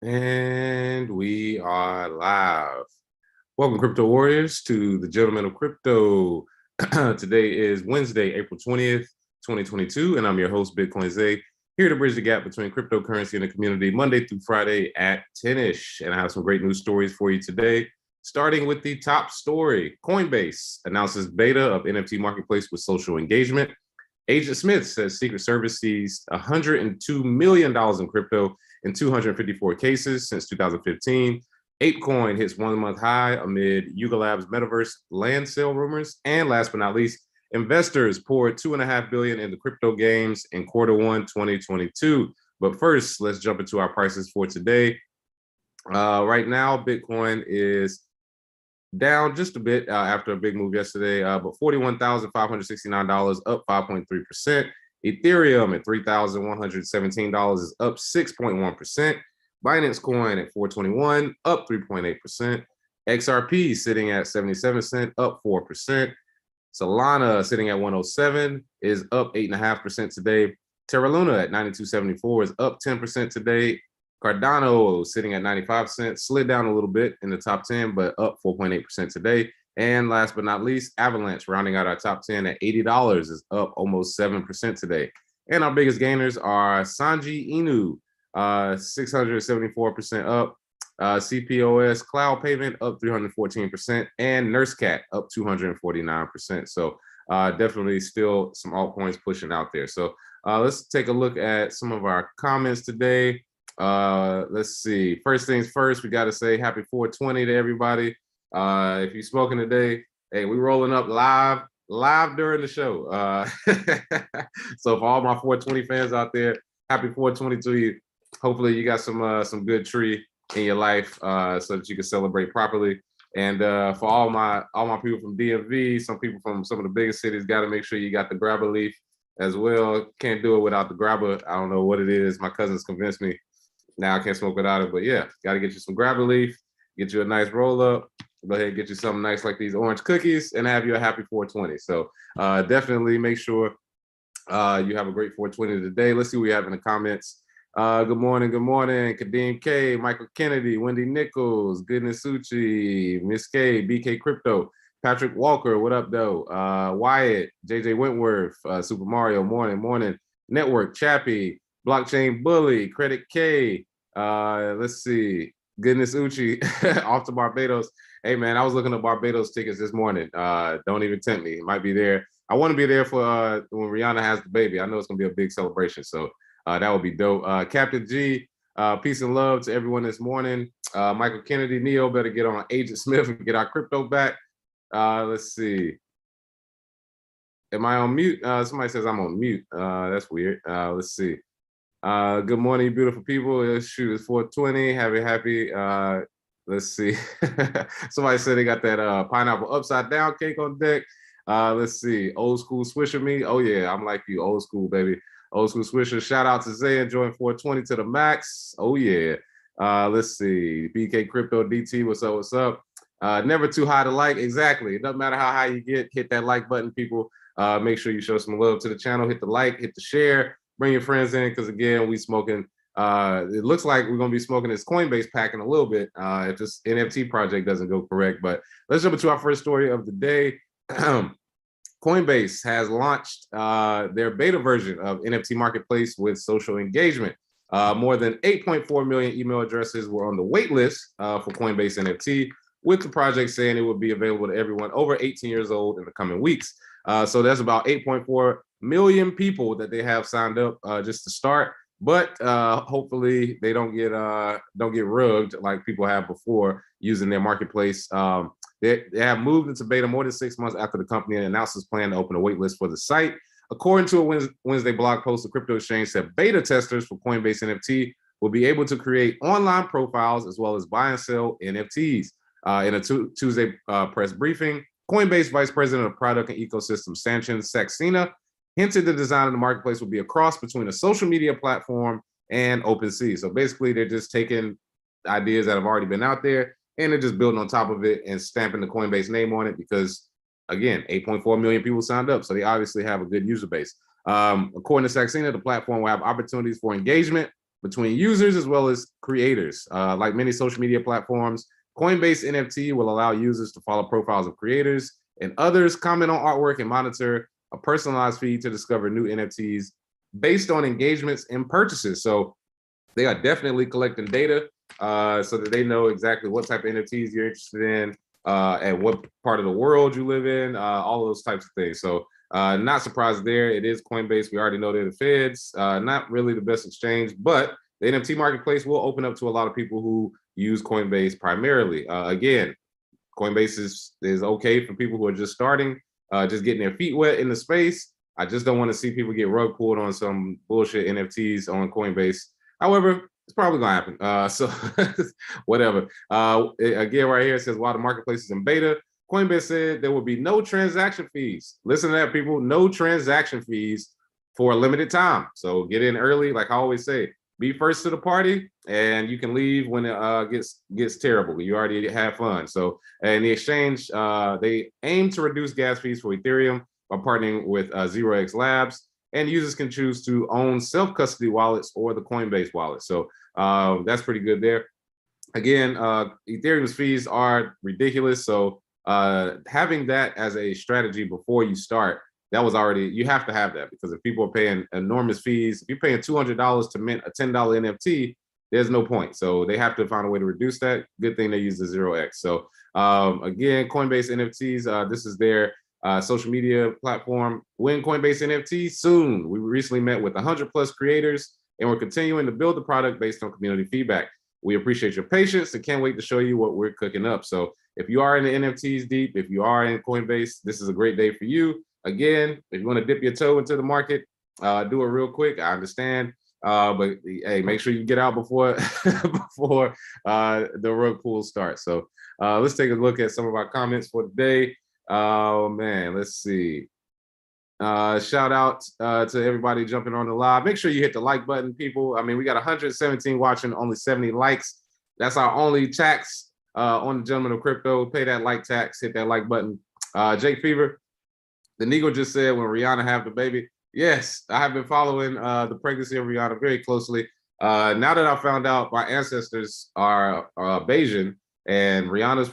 And we are live. Welcome, Crypto Warriors, to the Gentlemen of Crypto. Today is Wednesday, April 20th, 2022, and I'm your host, Bitcoin Zay, here to bridge the gap between cryptocurrency and the community Monday through Friday at 10-ish. And I have some great news stories for you today, starting with the top story. Coinbase announces beta of NFT marketplace with social engagement. Agent Smith says Secret Service seized $102 million in crypto in 254 cases since 2015. ApeCoin hits 1 month high amid Yuga Labs metaverse land sale rumors. And last but not least, investors poured $2.5 billion into crypto games in Q1 2022. But first, let's jump into our prices for today. Right now, Bitcoin is down just a bit after a big move yesterday, but $41,569, up 5.3%. Ethereum at $3,117 is up 6.1%. Binance Coin at 421, up 3.8%. XRP sitting at 77 cents, up 4%. Solana sitting at 107 is up 8.5% today. Terra Luna at 92.74 is up 10% today. Cardano sitting at 95 cents, slid down a little bit in the top 10, but up 4.8% today. And last but not least, Avalanche rounding out our top 10 at $80 is up almost 7% today. And our biggest gainers are Sanji Inu, 674% up, CPOS Cloud Payment up 314%, and NurseCat up 249%. So definitely still some altcoins pushing out there. So let's take a look at some of our comments today. Let's see. First things first, we got to say happy 420 to everybody. If you're smoking today, hey, we rolling up live during the show. So for all my 420 fans out there, happy 420 to you. Hopefully you got some good tree in your life so that you can celebrate properly. And for all my people from DMV, some people from some of the biggest cities, got to make sure you got the grabber leaf as well. Can't do it without the grabber. I don't know what it is. My cousins convinced me. Now I can't smoke without it, but yeah, got to get you some grabber leaf, get you a nice roll up, go ahead and get you something nice like these orange cookies, and have you a happy 420. So definitely make sure you have a great 420 today. Let's see what we have in the comments. Good morning, Kadeem K, Michael Kennedy, Wendy Nichols, Goodness Suchi, Miss K, BK Crypto, Patrick Walker, what up though? Wyatt, JJ Wentworth, Super Mario, morning, Network, Chappie, Blockchain Bully, Credit K, let's see, Goodness Uchi, off to Barbados. Hey man, I was looking at Barbados tickets this morning. Don't even tempt me. It might be there. I want to be there for when Rihanna has the baby. I know it's gonna be a big celebration, so that would be dope. Captain G, peace and love to everyone this morning. Michael Kennedy, Neo, better get on Agent Smith and get our crypto back. Let's see. Am I on mute? Somebody says I'm on mute. That's weird. Let's see. Good morning, beautiful people. Shoot, it's 420. Happy. Let's see. Somebody said they got that pineapple upside down cake on deck. Let's see. Old school Swisher me. Oh yeah, I'm like you, old school baby. Old school Swisher. Shout out to Zay enjoying 420 to the max. Oh yeah. Let's see. BK Crypto DT. What's up? Never too high to like. Exactly. It doesn't matter how high you get. Hit that like button, people. Make sure you show some love to the channel. Hit the like. Hit the share. Bring your friends in because again, we smoking. It looks like we're gonna be smoking this Coinbase pack in a little bit if this NFT project doesn't go correct. But let's jump into our first story of the day. Coinbase has launched their beta version of NFT marketplace with social engagement. More than 8.4 million email addresses were on the wait list for Coinbase NFT, with the project saying it would be available to everyone over 18 years old in the coming weeks. So that's about 8.4 million people that they have signed up just to start, but hopefully they don't get rugged like people have before using their marketplace. They have moved into beta more than 6 months after the company announced its plan to open a waitlist for the site. According to a Wednesday blog post, the crypto exchange said beta testers for Coinbase NFT will be able to create online profiles as well as buy and sell NFTs. In a Tuesday press briefing, Coinbase Vice President of Product and Ecosystem Sanchin Saxena hinted the design of the marketplace will be a cross between a social media platform and OpenSea. So basically, they're just taking ideas that have already been out there and they're just building on top of it and stamping the Coinbase name on it because, again, 8.4 million people signed up. So they obviously have a good user base. According to Saxena, the platform will have opportunities for engagement between users as well as creators. Like many social media platforms, Coinbase NFT will allow users to follow profiles of creators and others, comment on artwork, and monitor a personalized feed to discover new NFTs based on engagements and purchases. So they are definitely collecting data so that they know exactly what type of NFTs you're interested in, and what part of the world you live in, all those types of things. So not surprised there. It is Coinbase. We already know they're the feds. Not really the best exchange, but the NFT marketplace will open up to a lot of people who use Coinbase primarily. Again, Coinbase is okay for people who are just starting, just getting their feet wet in the space. I just don't want to see people get rug pulled on some bullshit NFTs on Coinbase. However, it's probably gonna happen. So whatever. Again, right here it says while the marketplace is in beta, Coinbase said there will be no transaction fees. Listen to that, people. No transaction fees for a limited time. So get in early, like I always say. Be first to the party, and you can leave when it gets terrible. You already had fun. So in the exchange, they aim to reduce gas fees for Ethereum by partnering with Yuga Labs, and users can choose to own self-custody wallets or the Coinbase wallet. So that's pretty good there. Again, Ethereum's fees are ridiculous. So having that as a strategy before you start, that was already, you have to have that, because if people are paying enormous fees, if you're paying $200 to mint a $10 NFT, there's no point. So they have to find a way to reduce that. Good thing they use the 0x. So again, Coinbase NFTs, this is their social media platform. When Coinbase NFT soon. We recently met with 100+ creators, and we're continuing to build the product based on community feedback. We appreciate your patience and can't wait to show you what we're cooking up. So if you are in the NFTs deep, if you are in Coinbase, this is a great day for you. Again, if you want to dip your toe into the market, do it real quick. I understand, but hey, make sure you get out before before the rug pull starts. So let's take a look at some of our comments for today. Oh man, let's see. Shout out to everybody jumping on the live. Make sure you hit the like button, people. I mean, we got 117 watching, only 70 likes. That's our only tax on the Gentleman of Crypto. Pay that like tax, hit that like button. Jake Fever, the Negro just said, when Rihanna have the baby. Yes, I have been following the pregnancy of Rihanna very closely. Now that I found out my ancestors are Bayesian, and Rihanna's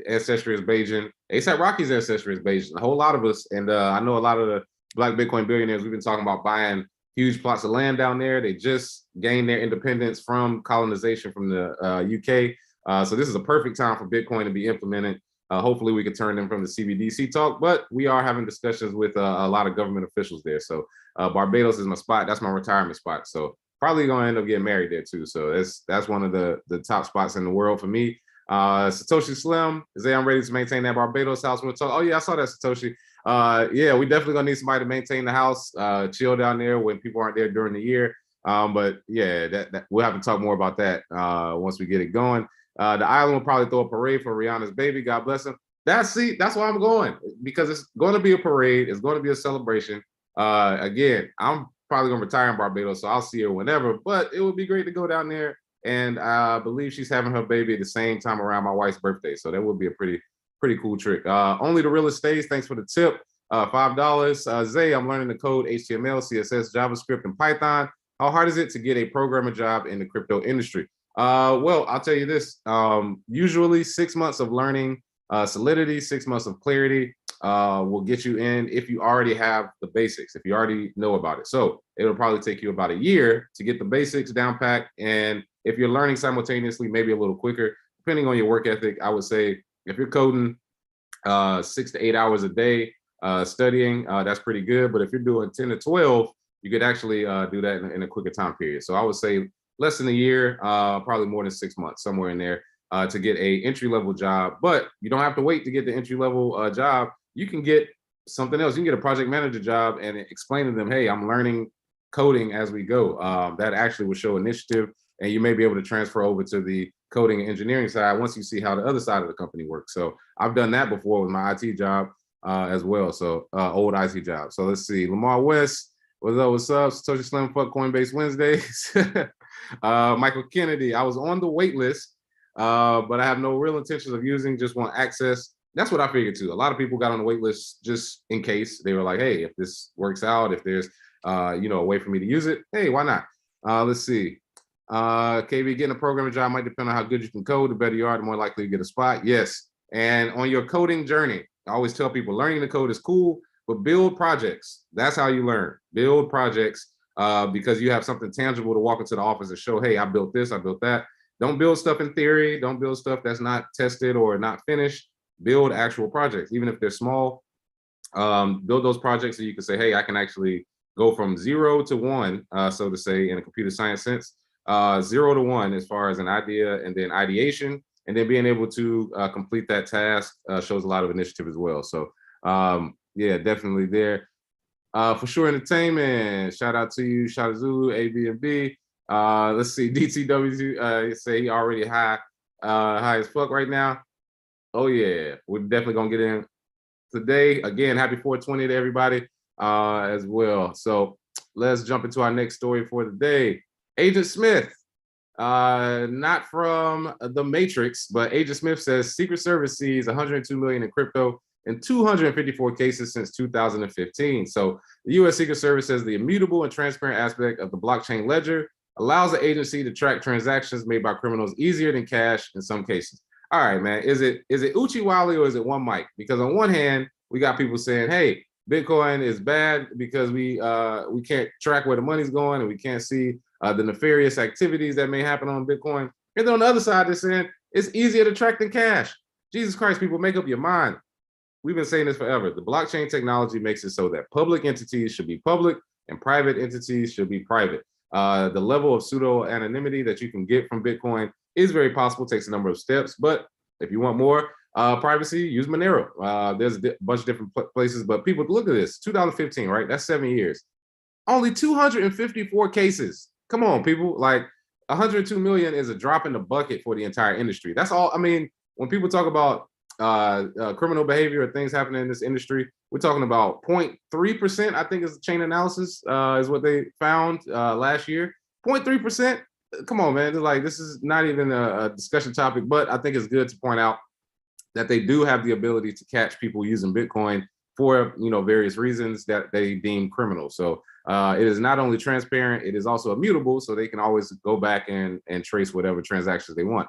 ancestry is Bayesian, ASAP Rocky's ancestry is Bayesian, a whole lot of us. And I know a lot of the Black Bitcoin billionaires, we've been talking about buying huge plots of land down there. They just gained their independence from colonization from the UK. So this is a perfect time for Bitcoin to be implemented. Hopefully we can turn them from the CBDC talk, but we are having discussions with a lot of government officials there. So Barbados is my spot. That's my retirement spot. So probably gonna end up getting married there too. So that's one of the top spots in the world for me. Satoshi Slim, say I'm ready to maintain that Barbados house. We'll talk. Oh yeah, I saw that, Satoshi. Yeah, we definitely gonna need somebody to maintain the house, chill down there when people aren't there during the year. But yeah, that we'll have to talk more about that once we get it going. The island will probably throw a parade for Rihanna's baby. God bless him. That's why I'm going, because it's going to be a parade. It's going to be a celebration. Again, I'm probably going to retire in Barbados, so I'll see her whenever. But it would be great to go down there. And I believe she's having her baby at the same time around my wife's birthday. So that would be a pretty cool trick. Only the realest stays. Thanks for the tip. $5. Zay, I'm learning the code HTML, CSS, JavaScript, and Python. How hard is it to get a programmer job in the crypto industry? Well, I'll tell you this. Usually 6 months of learning Solidity, 6 months of clarity will get you in if you already have the basics, if you already know about it. So it'll probably take you about a year to get the basics down packed. And if you're learning simultaneously, maybe a little quicker, depending on your work ethic. I would say if you're coding 6 to 8 hours a day studying, that's pretty good. But if you're doing 10 to 12, you could actually do that in a quicker time period. So I would say less than a year, probably more than 6 months, somewhere in there, to get a entry-level job. But you don't have to wait to get the entry-level job. You can get something else. You can get a project manager job and explain to them, hey, I'm learning coding as we go. That actually will show initiative, and you may be able to transfer over to the coding and engineering side once you see how the other side of the company works. So I've done that before with my IT job as well. So old IT job. So let's see. Lamar West, what's up? Satoshi Slim, fuck Coinbase Wednesdays. Michael Kennedy, I was on the wait list, but I have no real intentions of using, just want access. That's what I figured too. A lot of people got on the wait list just in case. They were like, hey, if this works out, if there's a way for me to use it, hey, why not? Let's see. KB, getting a programming job might depend on how good you can code. The better you are, the more likely you get a spot. Yes. And on your coding journey, I always tell people learning the code is cool, but build projects. That's how you learn. Build projects because you have something tangible to walk into the office and show, hey, I built this, I built that. Don't build stuff in theory. Don't build stuff that's not tested or not finished. Build actual projects, even if they're small. Build those projects so you can say, hey, I can actually go from 0 to 1, so to say, in a computer science sense, 0 to 1 as far as an idea and then ideation, and then being able to complete that task shows a lot of initiative as well. So yeah, definitely there. For sure, entertainment. Shout out to you, shout out to Zulu, ABNB. Let's see, DTW say he already high as fuck right now. Oh yeah, we're definitely gonna get in today. Again, happy 420 to everybody as well. So let's jump into our next story for the day. Agent Smith, not from the Matrix, but Agent Smith says Secret Service sees 102 million in crypto in 254 cases since 2015. So the U.S. Secret Service says the immutable and transparent aspect of the blockchain ledger allows the agency to track transactions made by criminals easier than cash in some cases. All right, man, is it Uchiwali or is it one mic? Because on one hand, we got people saying, hey, Bitcoin is bad because we can't track where the money's going and we can't see the nefarious activities that may happen on Bitcoin. And then on the other side, they're saying it's easier to track than cash. Jesus Christ, people, make up your mind. We've been saying this forever. The blockchain technology makes it so that public entities should be public and private entities should be private. The level of pseudo anonymity that you can get from Bitcoin is very possible, takes a number of steps, but if you want more privacy, use Monero. There's a bunch of different places, but people, look at this, 2015, right? That's 7 years. Only 254 cases. Come on, people, like 102 million is a drop in the bucket for the entire industry. That's all. I mean, when people talk about criminal behavior or things happening in this industry, we're talking about 0.3%, I think is the chain analysis, is what they found last year. 0.3%. Come on, man. Like, this is not even a discussion topic, but I think it's good to point out that they do have the ability to catch people using Bitcoin for, you know, various reasons that they deem criminal. So it is not only transparent, it is also immutable, so they can always go back and trace whatever transactions they want.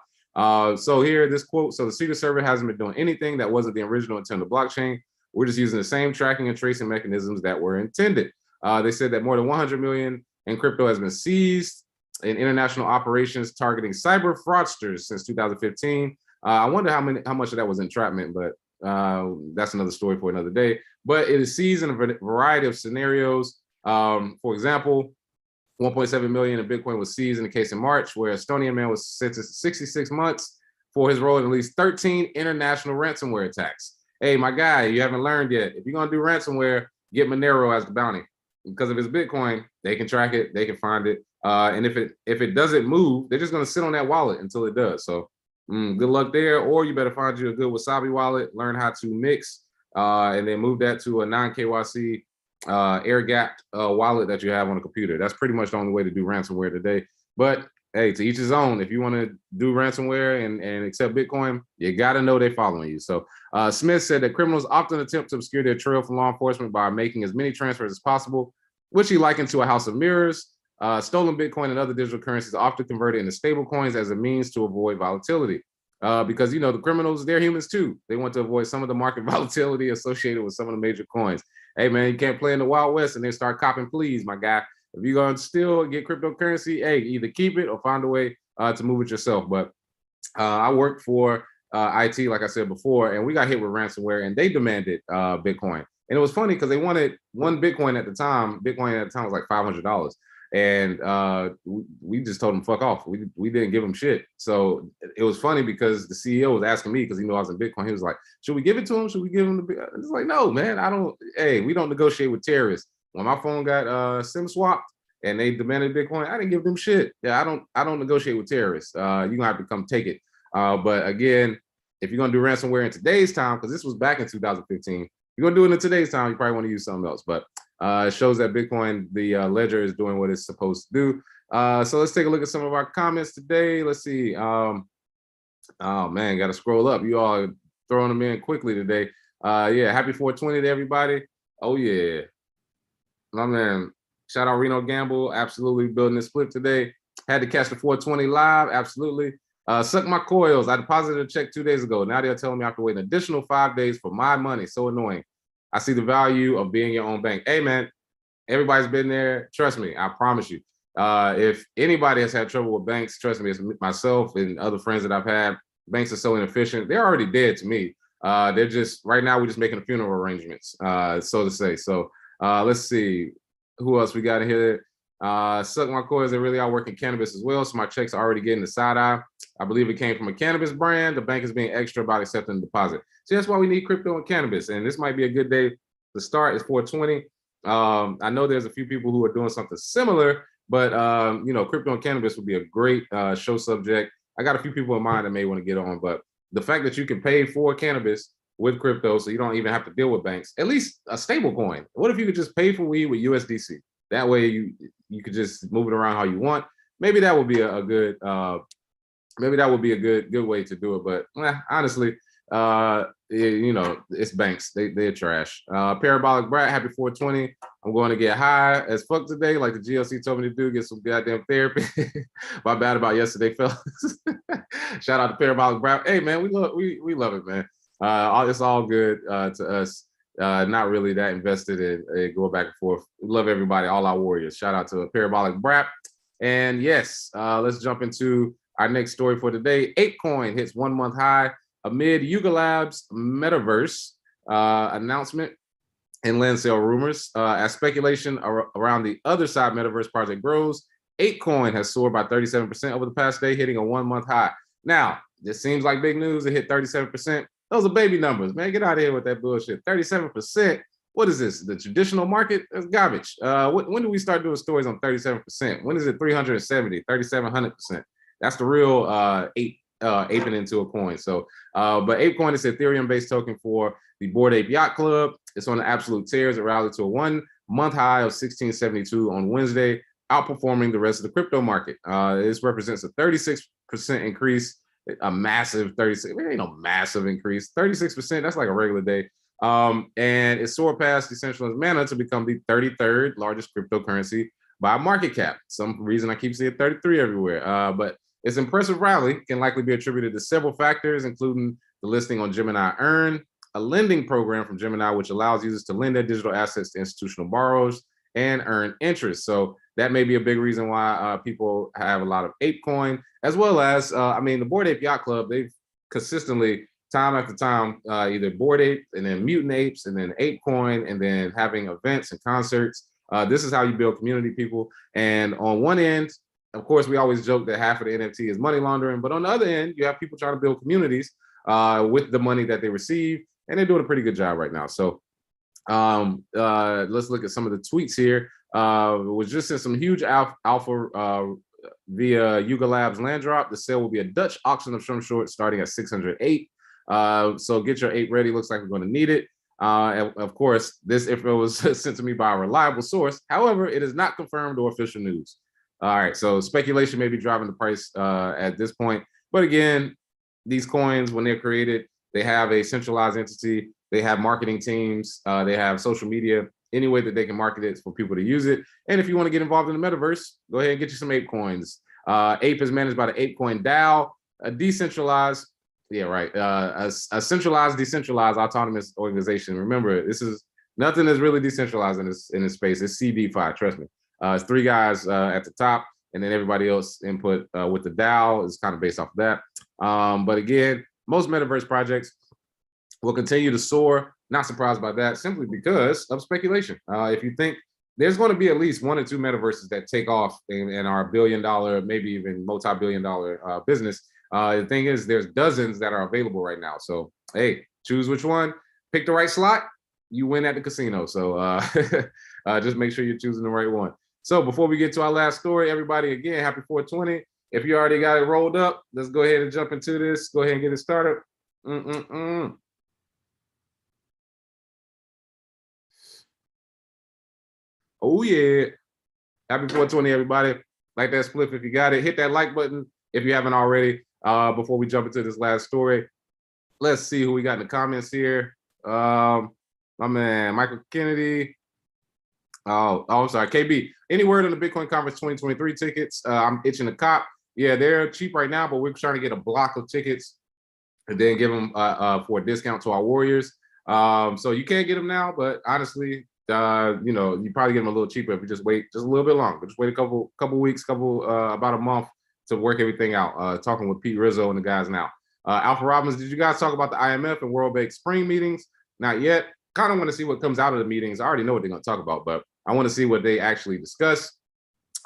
So here, this quote, so the Secret Service hasn't been doing anything that wasn't the original intent of the blockchain. We're just using the same tracking and tracing mechanisms that were intended. They said that more than 100 million in crypto has been seized in international operations targeting cyber fraudsters since 2015. I wonder how much of that was entrapment, but that's another story for another day. But it is seized in a variety of scenarios. For example, 1.7 million in Bitcoin was seized in a case in March where an Estonian man was sentenced to 66 months for his role in at least 13 international ransomware attacks. Hey, my guy, you haven't learned yet. If you're gonna do ransomware, get Monero as the bounty. Because if it's Bitcoin, they can track it, they can find it. And if it doesn't move, they're just gonna sit on that wallet until it does. So good luck there, or you better find you a good Wasabi wallet, learn how to mix, and then move that to a non-KYC air-gapped wallet that you have on a computer. That's pretty much the only way to do ransomware today. But hey, to each his own. If you want to do ransomware and accept Bitcoin, you got to know they're following you. So Smith said that criminals often attempt to obscure their trail from law enforcement by making as many transfers as possible, which he likened to a house of mirrors. Stolen Bitcoin and other digital currencies are often converted into stable coins as a means to avoid volatility. Because, you know, the criminals, they're humans too. They want to avoid some of the market volatility associated with some of the major coins. Hey, man, you can't play in the Wild West and then start copping please, my guy. If you're going to still get cryptocurrency, hey, either keep it or find a way to move it yourself. But I worked for IT, like I said before, and we got hit with ransomware and they demanded Bitcoin. And it was funny because they wanted one Bitcoin at the time. Bitcoin at the time was like $500. And we just told them fuck off. We didn't give them shit. So it was funny because the CEO was asking me because he knew I was in Bitcoin. He was like, "Should we give it to him? Should we give him the?" It's like, no, man. I don't. Hey, we don't negotiate with terrorists. When my phone got SIM swapped and they demanded Bitcoin, I didn't give them shit. Yeah, I don't negotiate with terrorists. You're gonna have to come take it. But again, if you're gonna do ransomware in today's time, because this was back in 2015, you're gonna do it in today's time, you probably want to use something else. But it shows that Bitcoin, the ledger, is doing what it's supposed to do. So let's take a look at some of our comments today. Let's see. Oh man, got to scroll up. You all are throwing them in quickly today. Yeah, happy 420 to everybody. Oh yeah, my man. Shout out Reno Gamble, absolutely building this split today. Had to catch the 420 live, absolutely. Suck my coils. I deposited a check 2 days ago. Now they're telling me I have to wait an additional 5 days for my money. So annoying. I see the value of being your own bank. Hey, man, everybody's been there. Trust me, I promise you. If anybody has had trouble with banks, trust me, it's myself and other friends that I've had. Banks are so inefficient. They're already dead to me. They're just, right now, we're just making funeral arrangements, so to say. So let's see. Who else we got in here? Suck my coils, they really are working cannabis as well. So my checks are already getting the side eye. I believe it came from a cannabis brand. The bank is being extra about accepting the deposit. So that's why we need crypto and cannabis. And this might be a good day to start. It's 420. I know there's a few people who are doing something similar, but you know, crypto and cannabis would be a great show subject. I got a few people in mind that may want to get on, but the fact that you can pay for cannabis with crypto, so you don't even have to deal with banks, at least a stable coin. What if you could just pay for weed with USDC? That way you could just move it around how you want. Maybe that would be a good maybe that would be a good way to do it. But honestly, you know, it's banks. They're trash. Parabolic Brat, happy 420. I'm going to get high as fuck today, like the GLC told me to do, get some goddamn therapy. My bad about yesterday, fellas. Shout out to Parabolic Brat. Hey man, we love it, man. It's all good to us. Not really that invested in going back and forth. We love everybody, all our warriors. Shout out to Parabolic Brat. And yes, let's jump into our next story for today. ApeCoin hits 1 month high amid Yuga Labs metaverse announcement and land sale rumors. As speculation around the other side metaverse project grows, ApeCoin has soared by 37% over the past day, hitting a 1 month high. Now, this seems like big news. It hit 37%. Those are baby numbers, man. Get out of here with that bullshit. 37%. What is this? The traditional market? That's garbage. When do we start doing stories on 37%? When is it 370, 3,700%? That's the real aping into a coin. So, but ApeCoin is an Ethereum-based token for the Bored Ape Yacht Club. It's on the absolute tears. It rallied to a 1 month high of 1672 on Wednesday, outperforming the rest of the crypto market. This represents a 36% increase. A massive 36, it ain't no massive increase. 36%, that's like a regular day. And it soared past decentralized mana to become the 33rd largest cryptocurrency by market cap. Some reason I keep seeing 33 everywhere. But its impressive rally can likely be attributed to several factors, including the listing on Gemini Earn, a lending program from Gemini, which allows users to lend their digital assets to institutional borrowers and earn interest. So that may be a big reason why people have a lot of ApeCoin, as well as, I mean, the Bored Ape Yacht Club, they've consistently, time after time, either Bored Ape and then Mutant Apes and then ApeCoin and then having events and concerts. This is how you build community, people. And on one end, of course, we always joke that half of the NFT is money laundering, but on the other end, you have people trying to build communities with the money that they receive, and they're doing a pretty good job right now. So let's look at some of the tweets here. Was just in some huge alpha via Yuga Labs land drop. The sale will be a Dutch auction of some sort starting at 608. So get your ape ready. Looks like we're going to need it. And of course, this info was sent to me by a reliable source. However, it is not confirmed or official news. All right, so speculation may be driving the price at this point. But again, these coins, when they're created, they have a centralized entity. They have marketing teams. They have social media. Any way that they can market it for people to use it. And if you want to get involved in the metaverse, go ahead and get you some ApeCoins. Ape is managed by the ApeCoin DAO, a decentralized, a centralized, decentralized, autonomous organization. Remember, this is nothing is really decentralized in this space. It's CDeFi, trust me. It's 3 guys at the top, and then everybody else input with the DAO is kind of based off of that. But again, most metaverse projects will continue to soar. Not surprised by that, simply because of speculation. If you think there's going to be at least 1 or 2 metaverses that take off and are $1 billion, maybe even multi-billion-dollar business. The thing is, there's dozens that are available right now. So, hey, choose which one. Pick the right slot. You win at the casino. So just make sure you're choosing the right one. So before we get to our last story, everybody, again, happy 420. If you already got it rolled up, let's go ahead and jump into this. Go ahead and get it started. Oh yeah, happy 420, everybody. Like that spliff if you got it. Hit that like button if you haven't already. Before we jump into this last story, let's see who we got in the comments here. My man Michael Kennedy, I'm sorry, KB. Any word on the Bitcoin Conference 2023 tickets? I'm itching to cop. Yeah, they're cheap right now, but we're trying to get a block of tickets and then give them for a discount to our warriors. So you can't get them now, but honestly, you know, you probably get them a little cheaper if you just wait just a little bit longer. Just wait a couple weeks, about a month to work everything out. Talking with Pete Rizzo and the guys now. Alpha Robbins, did you guys talk about the IMF and World Bank spring meetings? Not yet. Kind of want to see what comes out of the meetings. I already know what they're going to talk about, but I want to see what they actually discuss.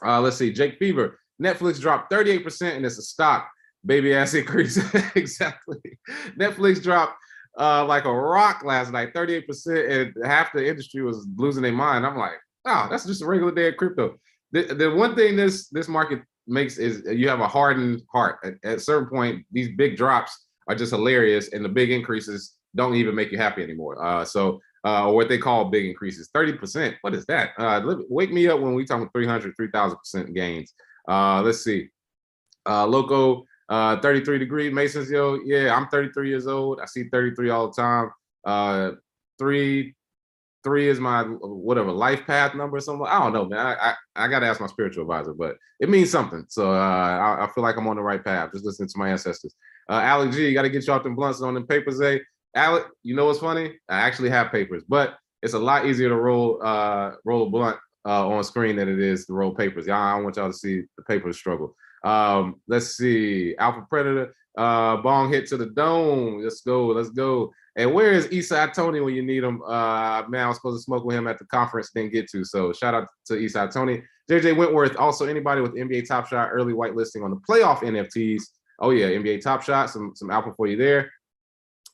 Let's see. Jake Fever. Netflix dropped 38% and it's a stock. Baby ass increase. Exactly. Netflix dropped like a rock last night, 38%, and half the industry was losing their mind. I'm like, oh, that's just a regular day of crypto. The one thing this market makes is you have a hardened heart. At a certain point, these big drops are just hilarious, and the big increases don't even make you happy anymore. Or what they call big increases, 30%. What is that? Wake me up when we talk 300, 3,000% gains. Let's see. Loco, 33 degree Masons, yo. Yeah, I'm 33 years old. I see 33 all the time. Three is my whatever life path number or something. I don't know, man. I gotta ask my spiritual advisor, but it means something. So I feel like I'm on the right path. Just listening to my ancestors. Alec G, you gotta get you off them blunts on them papers, eh? Alec, you know what's funny? I actually have papers, but it's a lot easier to roll a blunt on screen than it is to roll papers. Y'all, I don't want y'all to see the papers struggle. Let's see. Alpha Predator, bong hit to the dome. Let's go. And where is Eastside Tony when you need him? Man, I was supposed to smoke with him at the conference, didn't get to. So shout out to Eastside Tony. JJ Wentworth, also anybody with NBA Top Shot early whitelisting on the playoff NFTs. Oh yeah, NBA Top Shot, some alpha for you there.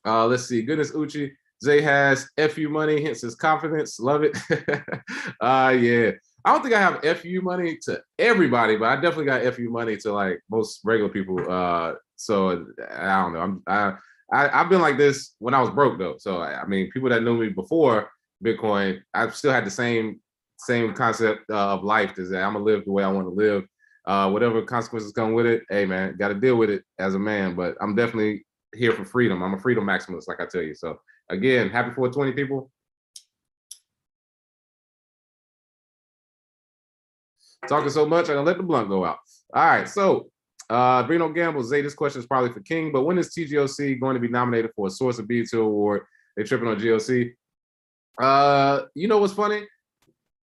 Let's see. Goodness Uchi. Zay has FU money, hence his confidence. Love it. Yeah. I don't think I have FU money to everybody, but I definitely got FU money to like most regular people. So I don't know. I've been like this when I was broke though. So I mean, people that knew me before Bitcoin, I still had the same concept of life. Is that I'm gonna live the way I want to live. Whatever consequences come with it, hey man, got to deal with it as a man. But I'm definitely here for freedom. I'm a freedom maximalist, like I tell you. So again, happy 420 people. Talking so much, I'm gonna let the blunt go out. All right, so Brino Gamble, Zay, this question is probably for King, but when is TGOC going to be nominated for a Source of BET award? They tripping on GOC. You know what's funny?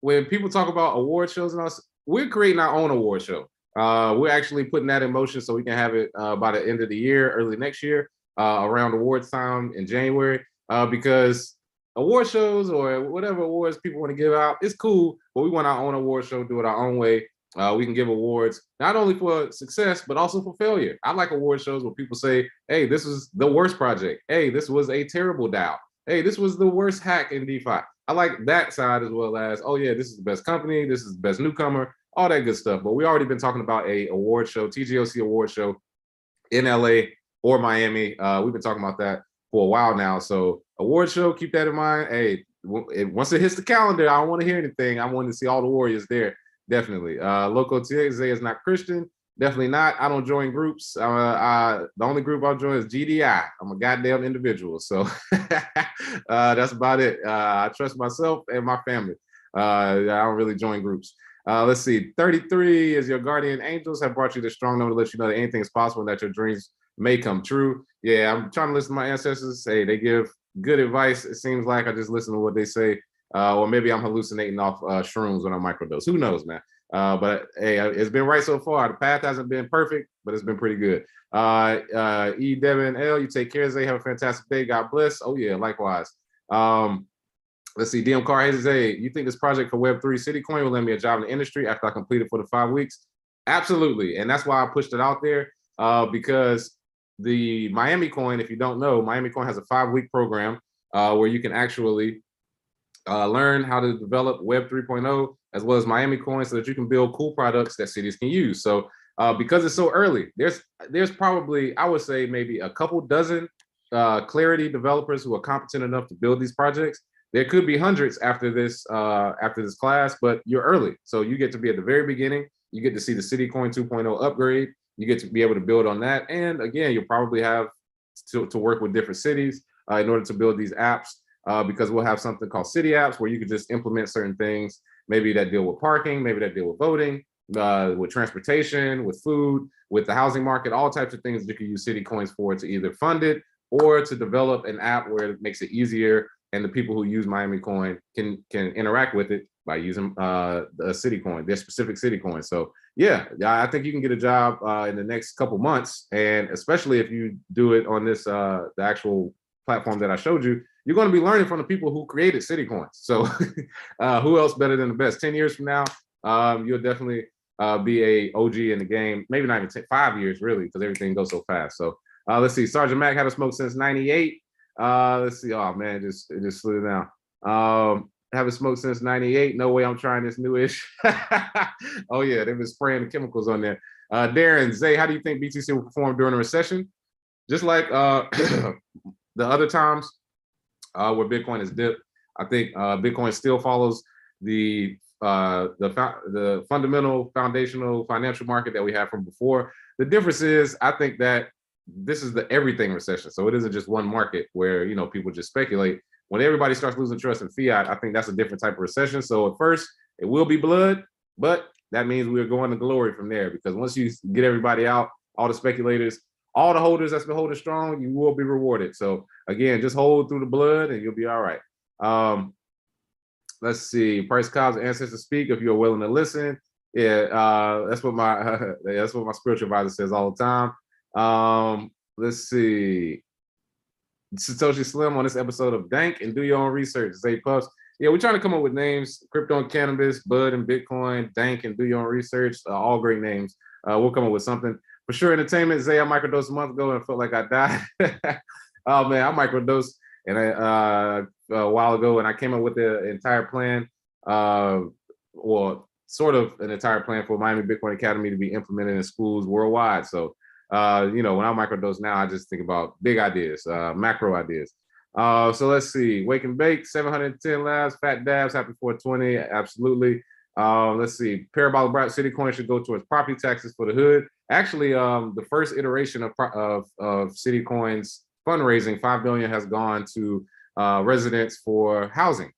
When people talk about award shows and us, we're creating our own award show. We're actually putting that in motion so we can have it by the end of the year, early next year, around awards time in January, because award shows or whatever awards people want to give out, it's cool, but we want our own award show, do it our own way. We can give awards not only for success, but also for failure. I like award shows where people say, hey, this was the worst project. Hey, this was a terrible DAO. Hey, this was the worst hack in DeFi. I like that side as well as, oh yeah, this is the best company. This is the best newcomer, all that good stuff. But we already been talking about a award show, TGOC award show in LA or Miami. We've been talking about that for a while now. So award show, keep that in mind. Hey, once it hits the calendar, I don't want to hear anything. I want to see all the warriors there. Definitely. Loco Tiese is not Christian. Definitely not. I don't join groups. The only group I'll join is GDI. I'm a goddamn individual. So that's about it. I trust myself and my family. I don't really join groups. Let's see. 33 is your guardian angels have brought you the strong number to let you know that anything is possible and that your dreams may come true. Yeah, I'm trying to listen to my ancestors. Hey, they give good advice. It seems like I just listen to what they say. Or maybe I'm hallucinating off shrooms when I microdose. Who knows, man? But hey, it's been right so far. The path hasn't been perfect, but it's been pretty good. E. Devin L, you take care, Zay. Have a fantastic day. God bless. Oh yeah, likewise. Let's see. DM Car Hayes, hey, you think this project for Web3 City Coin will land me a job in the industry after I complete it for the 5 weeks? Absolutely, and that's why I pushed it out there because the Miami Coin, if you don't know, Miami Coin has a 5-week program where you can actually learn how to develop Web 3.0 as well as Miami Coin so that you can build cool products that cities can use. So because it's so early, there's probably, I would say maybe a couple dozen Clarity developers who are competent enough to build these projects. There could be hundreds after this class, but you're early. So you get to be at the very beginning. You get to see the City Coin 2.0 upgrade. You get to be able to build on that. And again, you'll probably have to work with different cities in order to build these apps. Because we'll have something called city apps where you could just implement certain things. maybe that deal with parking, maybe that deal with voting, with transportation, with food, with the housing market, all types of things that you can use city coins for to either fund it or to develop an app where it makes it easier and the people who use Miami Coin can interact with it by using the city coin, their specific city coin. So yeah, I think you can get a job in the next couple months, and especially if you do it on this the actual platform that I showed you, you're going to be learning from the people who created city coins. So who else better than the best? 10 years from now, you'll definitely be a OG in the game. Maybe not even 5 years really, because everything goes so fast. So let's see. Sergeant Mac haven't smoked since '98. Let's see. Oh man, it just slid down. Haven't smoked since '98. No way I'm trying this new-ish. Oh yeah, they've been spraying the chemicals on there. Darren, Zay, how do you think BTC will perform during a recession? Just like the other times where Bitcoin has dipped, I think Bitcoin still follows the fundamental, foundational financial market that we had from before. The difference is, I think that this is the everything recession. So it isn't just one market where people just speculate. When everybody starts losing trust in fiat, I think that's a different type of recession. So at first, it will be blood, but that means we're going to glory from there, because once you get everybody out, all the speculators, all the holders that's been holding strong, you will be rewarded. So again, just hold through the blood and you'll be all right. Let's see. Price Cobb's ancestors speak if you're willing to listen. Yeah, that's what my spiritual advisor says all the time. Let's see. Satoshi Slim on this episode of Dank and do your own research. Zay Puffs. Yeah, we're trying to come up with names: crypto and cannabis, bud and Bitcoin, Dank and do your own research. All great names. We'll come up with something. For sure, entertainment. Zay, I microdosed a month ago and felt like I died. Oh man, I microdosed and a while ago, and I came up with the entire plan. Well, sort of an entire plan for Miami Bitcoin Academy to be implemented in schools worldwide. So when I microdose now, I just think about big ideas, macro ideas. So let's see. Wake and Bake, 710 labs, Fat Dabs, happy 420. Absolutely. Let's see. Parabolic Bright City Coin should go towards property taxes for the hood. Actually, the first iteration of City Coin's fundraising, $5 billion, has gone to residents for housing,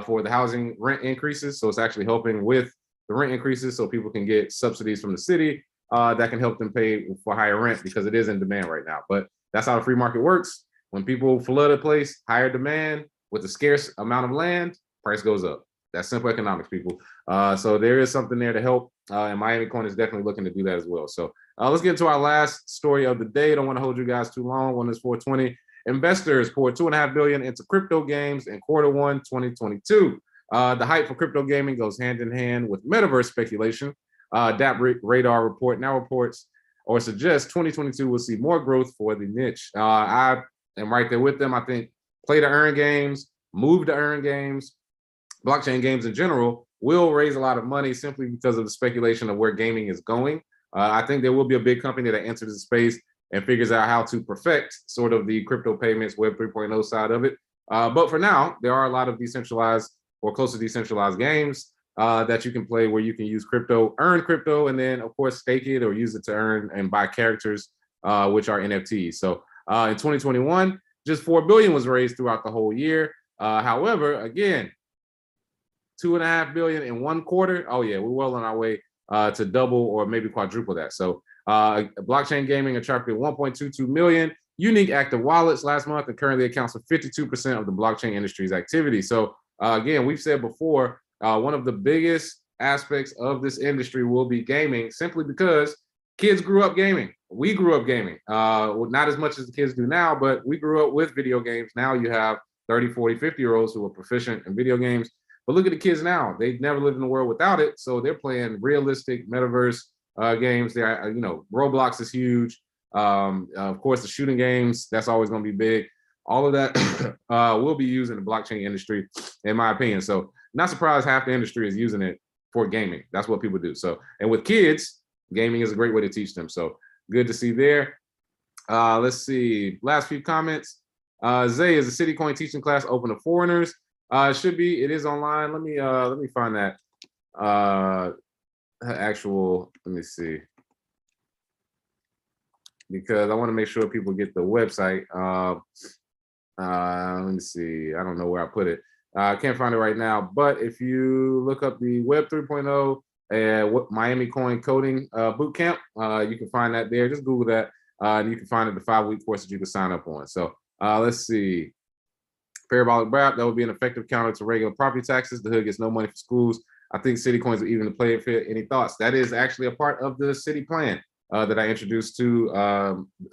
for the housing rent increases. So it's actually helping with the rent increases, so people can get subsidies from the city that can help them pay for higher rent, because it is in demand right now. But that's how the free market works. When people flood a place, higher demand with a scarce amount of land, price goes up. That's simple economics, people. So there is something there to help, and Miami Coin is definitely looking to do that as well. So let's get into our last story of the day. Don't want to hold you guys too long. One is 420. Investors poured $2.5 billion into crypto games in Q1 2022. The hype for crypto gaming goes hand in hand with metaverse speculation. DAP Radar report now reports or suggests 2022 will see more growth for the niche. I am right there with them. I think play to earn games, move to earn games, blockchain games in general will raise a lot of money simply because of the speculation of where gaming is going. I think there will be a big company that enters the space and figures out how to perfect sort of the crypto payments Web 3.0 side of it. But for now, there are a lot of decentralized or close to decentralized games that you can play where you can use crypto, earn crypto, and then of course stake it or use it to earn and buy characters, which are NFTs. So in 2021, just $4 billion was raised throughout the whole year. However, again, $2.5 billion in one quarter. Oh yeah, we're well on our way to double or maybe quadruple that. So blockchain gaming attracted 1.22 million unique active wallets last month and currently accounts for 52% of the blockchain industry's activity. So again, we've said before, one of the biggest aspects of this industry will be gaming, simply because kids grew up gaming. We grew up gaming, not as much as the kids do now, but we grew up with video games. Now you have 30, 40, 50-year-olds who are proficient in video games. But look at the kids now. They've never lived in a world without it. So they're playing realistic metaverse games. They're, Roblox is huge. Of course, the shooting games, that's always going to be big. All of that will be used in the blockchain industry, in my opinion. So not surprised half the industry is using it for gaming. That's what people do. So, and with kids, gaming is a great way to teach them. So good to see there. Let's see. Last few comments. Zay, is the City Coin teaching class open to foreigners? It should be. It is online. Let me find that actual. Let me see, because I want to make sure people get the website. Let me see. I don't know where I put it. I can't find it right now, but if you look up the Web 3.0 and Miami Coin Coding Bootcamp, you can find that there. Just Google that, and you can find it the 5-week course that you can sign up on. So let's see. Parabolic BRAP, that would be an effective counter to regular property taxes. The hood gets no money for schools. I think city coins are even to play it for. Any thoughts? That is actually a part of the city plan that I introduced to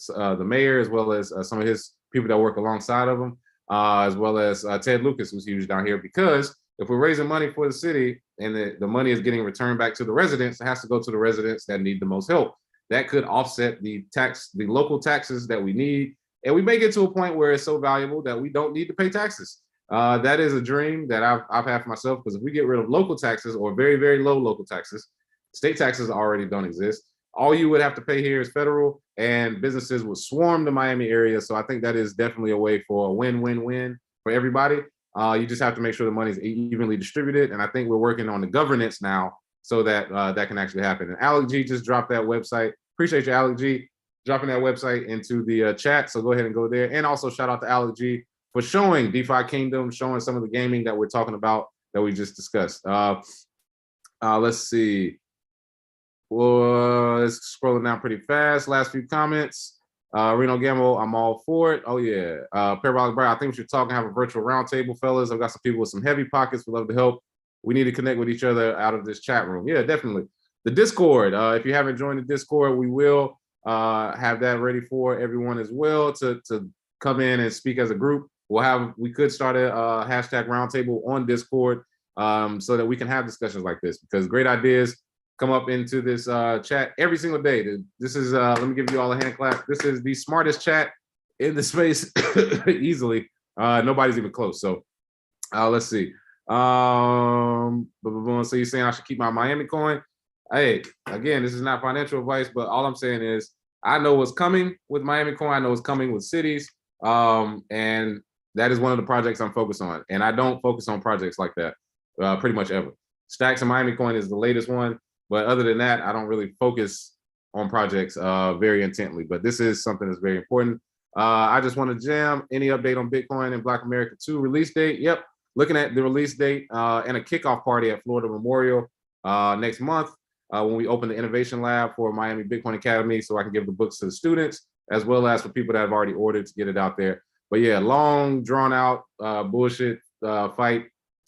the mayor, as well as some of his people that work alongside of him, as well as Ted Lucas, who's huge down here. Because if we're raising money for the city and the money is getting returned back to the residents, it has to go to the residents that need the most help. That could offset the local taxes that we need. And we may get to a point where it's so valuable that we don't need to pay taxes. That is a dream that I've had for myself, because if we get rid of local taxes, or very, very low local taxes, state taxes already don't exist. All you would have to pay here is federal, and businesses would swarm the Miami area. So I think that is definitely a way for a win-win-win for everybody. You just have to make sure the money is evenly distributed. And I think we're working on the governance now so that that can actually happen. And Alec G just dropped that website. Appreciate you, Alec G, dropping that website into the chat. So go ahead and go there. And also shout out to Alec G for showing DeFi Kingdom, showing some of the gaming that we're talking about that we just discussed. Let's see. Well, it's scrolling down pretty fast. Last few comments. Reno Gamble, I'm all for it. Oh yeah. Parabolic Brian, I think we should talk and have a virtual roundtable, fellas. I've got some people with some heavy pockets would love to help. We need to connect with each other out of this chat room. Yeah, definitely. The Discord. If you haven't joined the Discord, we will have that ready for everyone as well to come in and speak as a group. We could start a hashtag roundtable on Discord so that we can have discussions like this, because great ideas come up into this chat every single day. This is, let me give you all a hand clap. This is the smartest chat in the space easily. Nobody's even close. So let's see. So you're saying I should keep my Miami coin? Hey, again, this is not financial advice, but all I'm saying is I know what's coming with Miami coin. I know what's coming with cities. And that is one of the projects I'm focused on. And I don't focus on projects like that pretty much ever. Stacks and Miami coin is the latest one. But other than that, I don't really focus on projects very intently. But this is something that's very important. I just want to jam. Any update on Bitcoin and Black America 2 release date? Yep. Looking at the release date and a kickoff party at Florida Memorial next month when we open the innovation lab for Miami Bitcoin Academy, so I can give the books to the students, as well as for people that have already ordered to get it out there. But yeah, long, drawn out bullshit fight.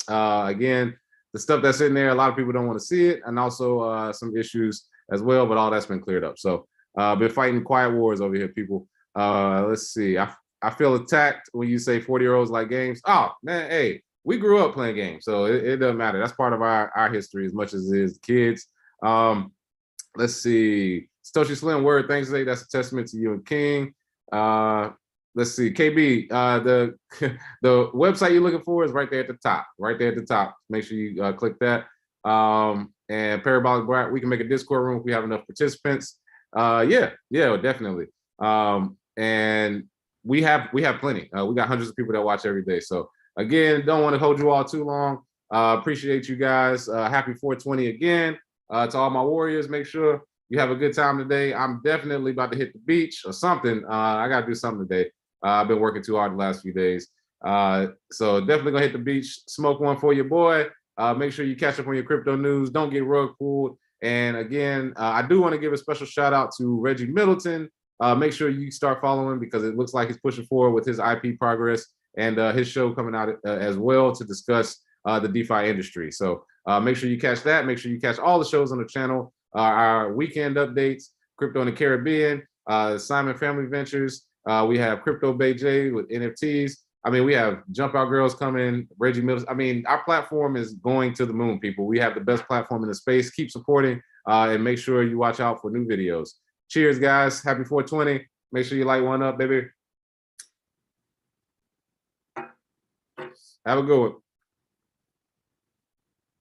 Again, the stuff that's in there, a lot of people don't want to see it, and also some issues as well, but all that's been cleared up. So been fighting quiet wars over here, people. Let's see. I feel attacked when you say 40-year-olds like games. Oh, man, hey, we grew up playing games, so it doesn't matter. That's part of our history as much as it is kids. Let's see. Satoshi Slim, word, thanks, Zay. That's a testament to you and King. Let's see, KB, the website you're looking for is right there at the top, Make sure you click that. And Parabolic Bright, we can make a Discord room if we have enough participants. Yeah, definitely. And we have plenty. We got hundreds of people that watch every day. So again, don't want to hold you all too long. Appreciate you guys. Happy 420 again. To all my warriors, make sure you have a good time today. I'm definitely about to hit the beach or something. I got to do something today. I've been working too hard the last few days. So definitely gonna hit the beach, smoke one for your boy. Make sure you catch up on your crypto news. Don't get rug pulled. And again, I do want to give a special shout out to Reggie Middleton. Make sure you start following, because it looks like he's pushing forward with his IP progress and his show coming out as well to discuss the DeFi industry. So make sure you catch that. Make sure you catch all the shows on the channel. Our weekend updates, Crypto in the Caribbean, Simon Family Ventures. We have Crypto Bay J with NFTs. I mean, we have Jump Out Girls coming, Reggie Middleton. I mean, our platform is going to the moon, people. We have the best platform in the space. Keep supporting and make sure you watch out for new videos. Cheers, guys. Happy 420. Make sure you light one up, baby. Have a good one.